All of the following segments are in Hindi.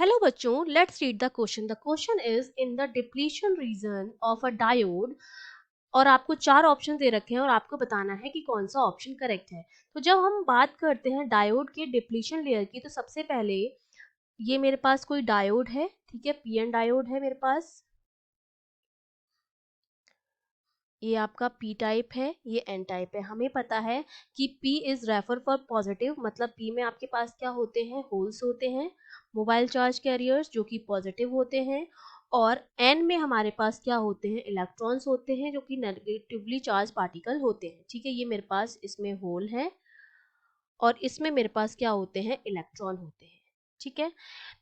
हेलो बच्चों, let's read the question. The question is in the depletion region of a diode और आपको चार ऑप्शन दे रखे हैं और आपको बताना है कि कौन सा ऑप्शन करेक्ट है। तो जब हम बात करते हैं डायोड के डिप्लीशन लेयर की, तो सबसे पहले ये मेरे पास कोई डायोड है, ठीक है, पीएन डायोड है मेरे पास। ये आपका पी टाइप है, ये एन टाइप है। हमें पता है कि P is refer for positive, मतलब पी में आपके पास क्या होते हैं, होल्स होते हैं, मोबाइल चार्ज कैरियर्स जो कि पॉजिटिव होते हैं। और एन में हमारे पास क्या होते हैं, इलेक्ट्रॉन्स होते हैं जो कि नेगेटिवली चार्ज पार्टिकल होते हैं। ठीक है, ये मेरे पास इसमें होल है और इसमें मेरे पास क्या होते हैं, इलेक्ट्रॉन होते हैं। ठीक है,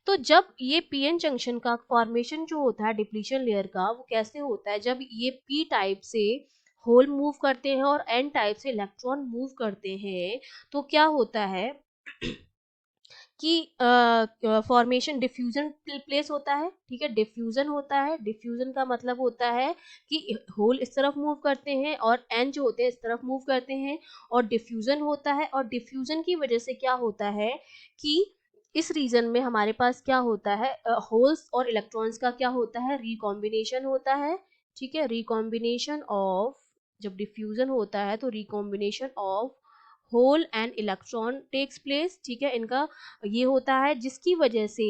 तो जब ये पीएन जंक्शन का फॉर्मेशन जो होता है डिप्लीशन लेयर का, वो कैसे होता है, जब ये पी टाइप से होल मूव करते हैं और एन टाइप से इलेक्ट्रॉन मूव करते हैं, तो क्या होता है कि फॉर्मेशन डिफ्यूजन प्लेस होता है। ठीक है, डिफ्यूजन होता है। डिफ्यूजन का मतलब होता है कि होल इस तरफ मूव करते हैं और एन जो होते हैं इस तरफ मूव करते हैं, और डिफ्यूजन होता है। और डिफ्यूजन की वजह से क्या होता है कि इस रीजन में हमारे पास क्या होता है, होल्स और इलेक्ट्रॉन्स का क्या होता है, रिकॉम्बिनेशन होता है। ठीक है, रिकॉम्बिनेशन ऑफ, जब डिफ्यूजन होता है तो recombination of hole and electron takes place. ठीक है, इनका ये होता है जिसकी वजह से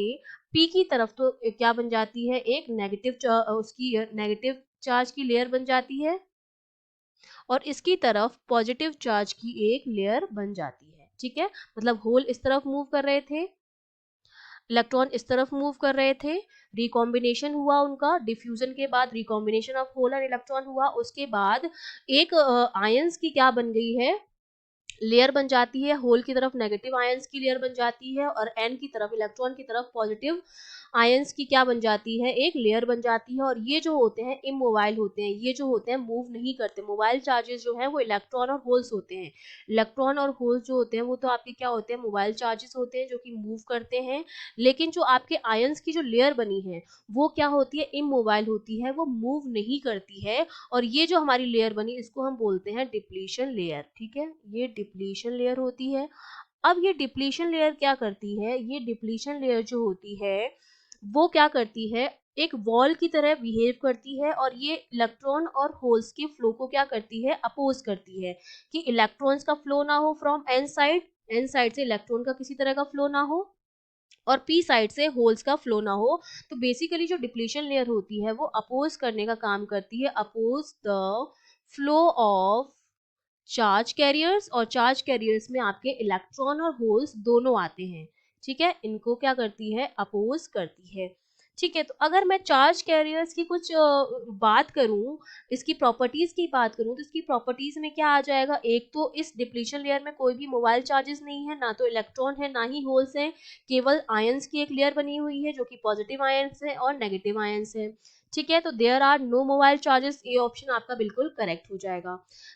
पी की तरफ तो क्या बन जाती है, एक नेगेटिव उसकी नेगेटिव चार्ज की लेयर बन जाती है और इसकी तरफ पॉजिटिव चार्ज की एक लेयर बन जाती है। ठीक है, मतलब होल इस तरफ मूव कर रहे थे, इलेक्ट्रॉन इस तरफ मूव कर रहे थे, रिकॉम्बिनेशन हुआ उनका, डिफ्यूजन के बाद recombination of hole and electron हुआ, उसके बाद एक आयंस की क्या बन गई है, लेयर बन जाती है। होल की तरफ नेगेटिव आयंस की लेयर बन जाती है और एन की तरफ, इलेक्ट्रॉन की तरफ पॉजिटिव आयंस की क्या बन जाती है, एक लेयर बन जाती है। और ये जो होते हैं इमोबाइल होते हैं, ये जो होते हैं मूव नहीं करते। मोबाइल चार्जेस जो है वो इलेक्ट्रॉन और होल्स होते हैं। इलेक्ट्रॉन और होल्स जो होते हैं वो तो आपके क्या होते हैं, मोबाइल चार्जेस होते हैं जो कि मूव करते हैं। लेकिन जो आपके आयंस की जो लेयर बनी है वो क्या होती है, इमोबाइल होती है, वो मूव नहीं करती है। और ये जो हमारी लेयर बनी इसको हम बोलते हैं डिप्लीशन लेयर। ठीक है, ये डिप्लीशन लेयर होती है। अब ये डिप्लीशन लेयर क्या करती है, ये डिप्लीशन लेयर जो होती है वो क्या करती है, एक वॉल की तरह बिहेव करती है और ये इलेक्ट्रॉन और होल्स के फ्लो को क्या करती है, अपोज करती है कि इलेक्ट्रॉन्स का फ्लो ना हो from N side, N side से इलेक्ट्रॉन का किसी तरह का फ्लो ना हो और पी साइड से होल्स का फ्लो ना हो। तो बेसिकली जो डिप्लीशन लेयर होती है वो अपोज करने का काम करती है, oppose the flow of charge carriers, और चार्ज कैरियर्स में आपके इलेक्ट्रॉन और होल्स दोनों आते हैं। ठीक है, इनको क्या करती है, अपोज करती है। ठीक है, तो अगर मैं चार्ज कैरियर्स की कुछ बात करूं, इसकी प्रॉपर्टीज की बात करूं, तो इसकी प्रॉपर्टीज में क्या आ जाएगा, एक तो इस डिप्लीशन लेयर में कोई भी मोबाइल चार्जेस नहीं है, ना तो इलेक्ट्रॉन है ना ही होल्स है, केवल आयंस की एक लेयर बनी हुई है जो कि पॉजिटिव आयंस है और नेगेटिव आयंस है। ठीक है, तो there are no mobile charges, ये ऑप्शन आपका बिल्कुल करेक्ट हो जाएगा।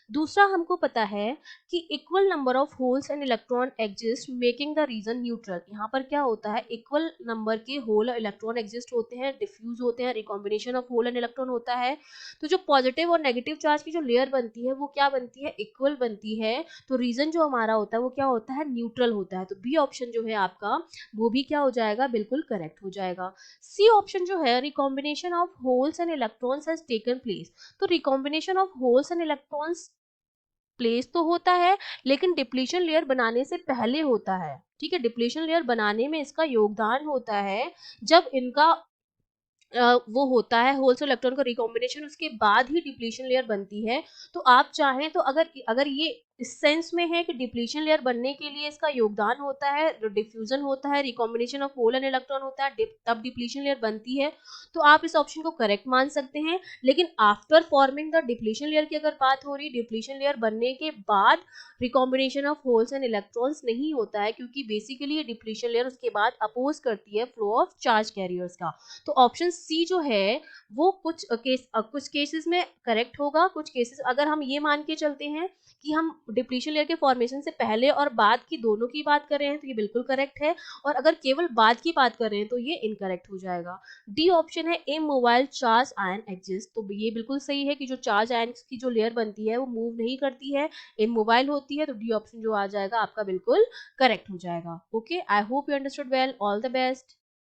दूसरा, हमको पता है कि equal number of holes and electron exist making the region neutral. यहाँ पर क्या होता है, इक्वल नंबर के होल और इलेक्ट्रॉन एग्जिस्ट होते हैं, डिफ्यूज होते हैं, recombination of hole and electron होता है। तो जो पॉजिटिव और नेगेटिव चार्ज की जो लेयर बनती है वो क्या बनती है, इक्वल बनती है। तो रीजन जो हमारा होता है वो क्या होता है, न्यूट्रल होता है। तो बी ऑप्शन जो है आपका वो भी क्या हो जाएगा, बिल्कुल करेक्ट हो जाएगा। सी ऑप्शन जो है, recombination of holes and electrons has taken place. तो recombination of holes and electrons place तो होता है लेकिन डिप्लीशन लेयर बनाने से पहले होता है। ठीक है, डिप्लीशन लेयर बनाने में इसका योगदान होता है जब इनका वो होता है होल्स और इलेक्ट्रॉन का रिकॉम्बिनेशन, उसके बाद ही डिप्लीशन लेयर बनती है। तो आप चाहें तो अगर अगर ये इस सेंस में है कि डिप्लीशन लेयर बनने के लिए इसका योगदान होता है, डिफ्यूजन होता है, recombination of hole and electron होता है, तब डिप्लीशन लेयर बनती है, तो आप इस ऑप्शन को करेक्ट मान सकते हैं। लेकिन after forming the depletion layer की अगर बात हो रही, डिप्लीशन लेयर बनने के बाद recombination of holes and electrons नहीं होता है, क्योंकि बेसिकली ये डिप्लीशन लेयर उसके बाद अपोज करती है फ्लो ऑफ चार्ज कैरियर्स का। तो ऑप्शन सी जो है वो कुछ केसेस में करेक्ट होगा, कुछ केसेस अगर हम ये मान के चलते हैं कि हम डिप्लीशन लेयर के फॉर्मेशन से पहले और बाद की दोनों की बात कर रहे हैं तो ये बिल्कुल करेक्ट है, और अगर केवल बाद की बात कर रहे हैं तो ये इनकरेक्ट हो जाएगा। डी ऑप्शन है, इमोबाइल चार्ज आयन एग्जिस्ट। तो ये बिल्कुल सही है कि जो चार्ज आयन की जो लेयर बनती है वो मूव नहीं करती है, इमोबाइल होती है। तो डी ऑप्शन जो आ जाएगा आपका बिल्कुल करेक्ट हो जाएगा। Okay, I hope you understood well, all the best.